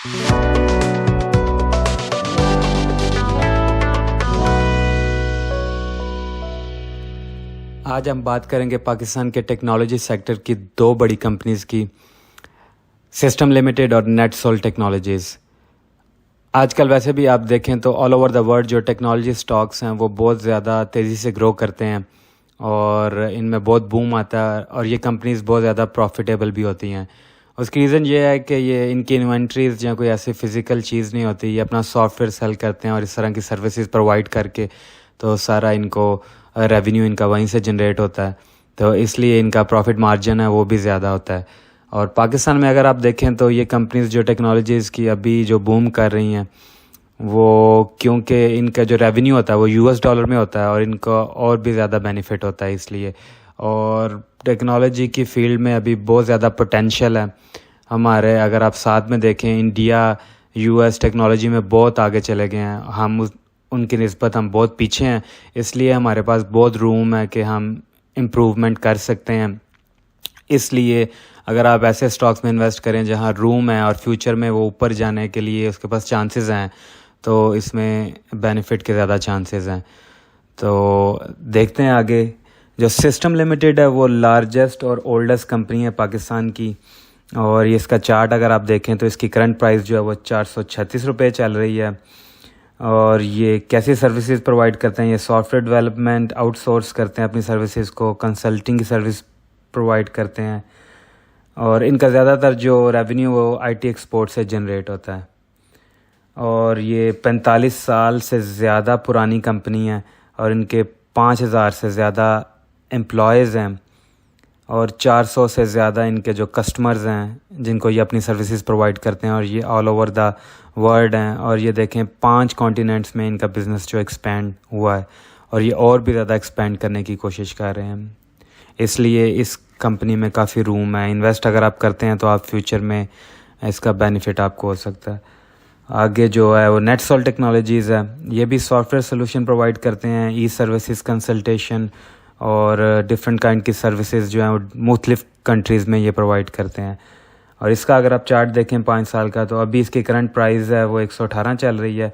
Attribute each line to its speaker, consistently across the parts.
Speaker 1: आज हम बात करेंगे पाकिस्तान के टेक्नोलॉजी सेक्टर की दो बड़ी कंपनीज़ की, सिस्टम लिमिटेड और नेटसोल टेक्नोलॉजीज़। आजकल वैसे भी आप देखें तो ऑल ओवर द वर्ल्ड जो टेक्नोलॉजी स्टॉक्स हैं वो बहुत ज़्यादा तेज़ी से ग्रो करते हैं और इनमें बहुत बूम आता है और ये कंपनीज़ बहुत ज़्यादा प्रॉफिटेबल भी होती हैं। उसकी रीज़न ये है कि ये इनकी इन्वेंट्रीज़ या कोई ऐसी फ़िज़िकल चीज़ नहीं होती, ये अपना सॉफ्टवेयर सेल करते हैं और इस तरह की सर्विसेज प्रोवाइड करके तो सारा इनको रेवेन्यू इनका वहीं से जनरेट होता है, तो इसलिए इनका प्रॉफिट मार्जिन है वो भी ज़्यादा होता है। और पाकिस्तान में अगर आप देखें तो ये कंपनीज़ जो टेक्नोलॉजीज़ की अभी जो बूम कर रही हैं वो क्योंकि इनका जो रेवेन्यू होता है वो यूएस डॉलर में होता है और इनको और भी ज़्यादा बेनिफिट होता है इसलिए। और टेक्नोलॉजी की फील्ड में अभी बहुत ज़्यादा पोटेंशियल है हमारे। अगर आप साथ में देखें, इंडिया यूएस टेक्नोलॉजी में बहुत आगे चले गए हैं, हम उनकी निस्बत हम बहुत पीछे हैं, इसलिए हमारे पास बहुत रूम है कि हम इम्प्रूवमेंट कर सकते हैं। इसलिए अगर आप ऐसे स्टॉक्स में इन्वेस्ट करें जहां रूम है और फ्यूचर में वो ऊपर जाने के लिए उसके पास चांसेस हैं, तो इसमें बेनिफिट के ज़्यादा चांसेस हैं। तो देखते हैं आगे। जो सिस्टम लिमिटेड है वो लार्जेस्ट और ओल्डेस्ट कंपनी है पाकिस्तान की, और ये इसका चार्ट अगर आप देखें तो इसकी करंट प्राइस जो है वो 436 रुपये चल रही है। और ये कैसी सर्विसेज प्रोवाइड करते हैं, ये सॉफ्टवेयर डेवलपमेंट आउटसोर्स करते हैं अपनी सर्विसेज को, कंसल्टिंग की सर्विस प्रोवाइड करते हैं और इनका ज़्यादातर जो रेवेन्यू वो आईटी एक्सपोर्ट से जनरेट होता है। और ये 45 साल से ज़्यादा पुरानी कंपनी है और इनके 5000 से ज़्यादा एम्प्लॉयज़ हैं और 400 से ज़्यादा इनके जो कस्टमर्स हैं जिनको ये अपनी सर्विसेज प्रोवाइड करते हैं, और ये ऑल ओवर द वर्ल्ड हैं। और ये देखें 5 कॉन्टिनेंट्स में इनका बिज़नेस जो एक्सपेंड हुआ है और ये और भी ज़्यादा एक्सपेंड करने की कोशिश कर रहे हैं, इसलिए इस कंपनी में काफ़ी रूम है। इन्वेस्ट अगर आप करते हैं तो आप फ्यूचर में इसका बेनिफिट आपको हो सकता है। आगे जो है वो नेटसोल टेक्नोलॉजीज़ है, ये भी सॉफ्टवेयर सोल्यूशन प्रोवाइड करते हैं, ई सर्विसेज कंसल्टेशन और डिफरेंट काइंड की सर्विसेज जो हैं वो मुख्तलिफ कंट्रीज़ में ये प्रोवाइड करते हैं। और इसका अगर आप चार्ट देखें 5 साल का, तो अभी इसकी करंट प्राइस है वो 118 चल रही है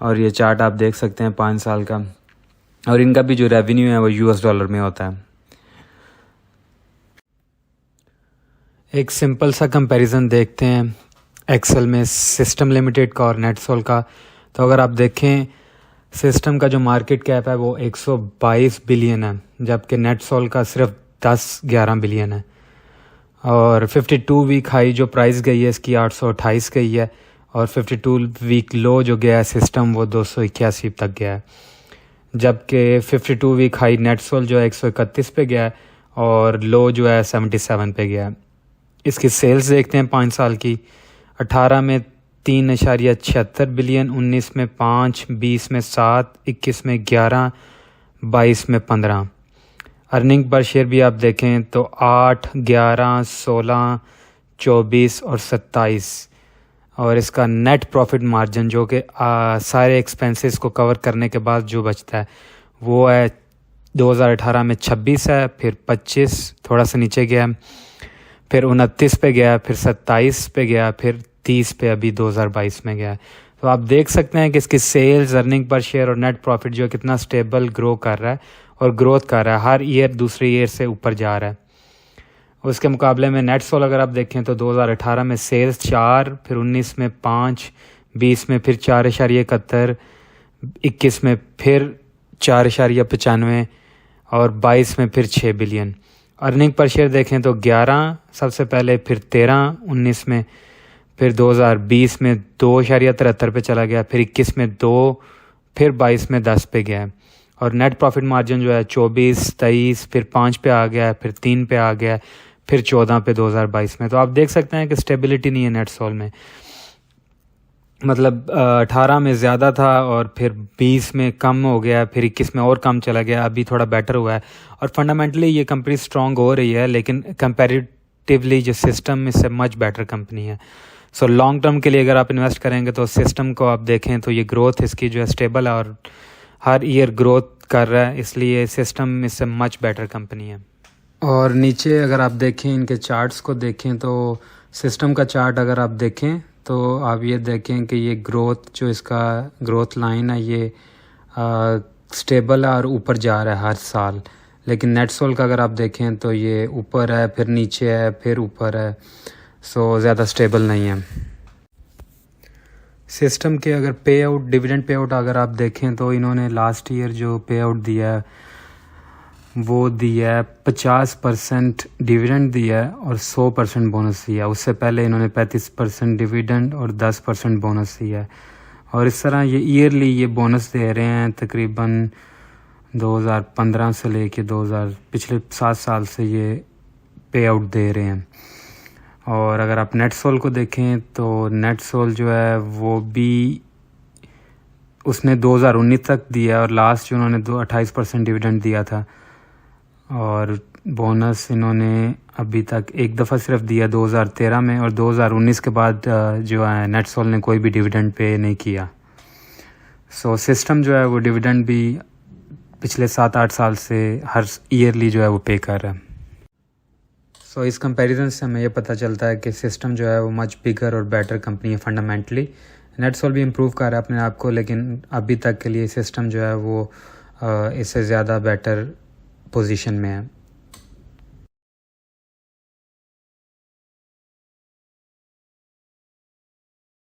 Speaker 1: और ये चार्ट आप देख सकते हैं 5 साल का। और इनका भी जो रेवेन्यू है वो यूएस डॉलर में होता है। एक सिंपल सा कंपैरिजन देखते हैं एक्सेल में सिस्टम लिमिटेड का और नेटसोल का। तो अगर आप देखें सिस्टम का जो मार्केट कैप है वो 122 बिलियन है, जबकि नेटसोल का सिर्फ 10-11 बिलियन है। और 52 वीक हाई जो प्राइस गई है इसकी 828 गई है और 52 वीक लो जो गया है सिस्टम वो 281 तक गया है, जबकि 52 वीक हाई नेटसोल जो है 131 पे गया है और लो जो है 77 पे गया है। इसकी सेल्स देखते हैं 5 साल की। 18 में 3.76 बिलियन, 19 में 5, 20 में 7, 21 में 11, 22 में 15। अर्निंग पर शेयर भी आप देखें तो 8, 11, 16, 24 और 27। और इसका नेट प्रॉफिट मार्जिन जो कि सारे एक्सपेंसेस को कवर करने के बाद जो बचता है वो है 2018 में 26 है, फिर 25 थोड़ा सा नीचे गया, फिर 29 पे गया, फिर 27 पे गया, फिर 30 पे अभी 2022 में गया। तो आप देख सकते हैं कि इसकी सेल्स, अर्निंग पर शेयर और नेट प्रॉफिट जो कितना स्टेबल ग्रो कर रहा है और ग्रोथ कर रहा है, हर ईयर दूसरे ईयर से ऊपर जा रहा है। उसके मुकाबले में नेटसोल अगर आप देखें तो 2018 में सेल्स 4, फिर 19 में 5, 20 में फिर 4.71, 21 में फिर 4.95 और 22 में फिर 6 बिलियन। अर्निंग पर शेयर देखें तो 11 सबसे पहले, फिर 13 19 में, फिर 2020 में 2.73 पे चला गया, फिर 21 में 2, फिर 22 में 10 पे गया। और नेट प्रॉफिट मार्जिन जो है 24, 23, फिर 5 पे आ गया, फिर 3 पे आ गया, फिर 14 पे 2022 में। तो आप देख सकते हैं कि स्टेबिलिटी नहीं है नेटसोल में, मतलब 18 में ज़्यादा था और फिर 20 में कम हो गया, फिर 21 में और कम चला गया, अभी थोड़ा बेटर हुआ है। और फंडामेंटली ये कंपनी स्ट्रॉन्ग हो रही है, लेकिन कंपैरेटिवली जो सिस्टम इससे मच बेटर कंपनी है। सो लॉन्ग टर्म के लिए अगर आप इन्वेस्ट करेंगे तो सिस्टम को आप देखें तो ये ग्रोथ इसकी जो है स्टेबल है और हर ईयर ग्रोथ कर रहा है, इसलिए सिस्टम इससे मच बेटर कंपनी है। और नीचे अगर आप देखें इनके चार्ट्स को देखें तो सिस्टम का चार्ट अगर आप देखें तो आप ये देखें कि ये ग्रोथ जो इसका ग्रोथ लाइन है ये स्टेबल है और ऊपर जा रहा है हर साल। लेकिन नेटसोल का अगर आप देखें तो ये ऊपर है, फिर नीचे है, फिर ऊपर है, सो ज़्यादा स्टेबल नहीं है। सिस्टम के अगर पे आउट, डिविडेंड पे आउट अगर आप देखें तो इन्होंने लास्ट ईयर जो पे आउट दिया है वो दिया है 50% डिविडेंड दिया है और 100% बोनस दिया है। उससे पहले इन्होंने 35% डिविडेंड और 10% बोनस दिया है। और इस तरह ये ईयरली ये बोनस दे रहे हैं तकरीबन 2015 से लेके पिछले 7 साल से ये पे आउट दे रहे हैं। और अगर आप नेटसोल को देखें तो नेटसोल जो है वो भी उसने 2019 तक दिया और लास्ट जो उन्होंने 28% डिविडेंड दिया था और बोनस इन्होंने अभी तक एक दफ़ा सिर्फ दिया 2013 में और 2019 के बाद जो है नेटसोल ने कोई भी डिविडेंड पे नहीं किया। सो सिस्टम जो है वो डिविडेंड भी पिछले 7-8 साल से हर ईयरली जो है वो पे कर रहा है। सो इस कंपैरिजन से हमें ये पता चलता है कि सिस्टम जो है वो मच बिगर और बेटर कंपनी है फंडामेंटली। नेटसोल भी इम्प्रूव कर रहा है अपने आप को, लेकिन अभी तक के लिए सिस्टम जो है वो इससे ज़्यादा बेटर पोजीशन में है।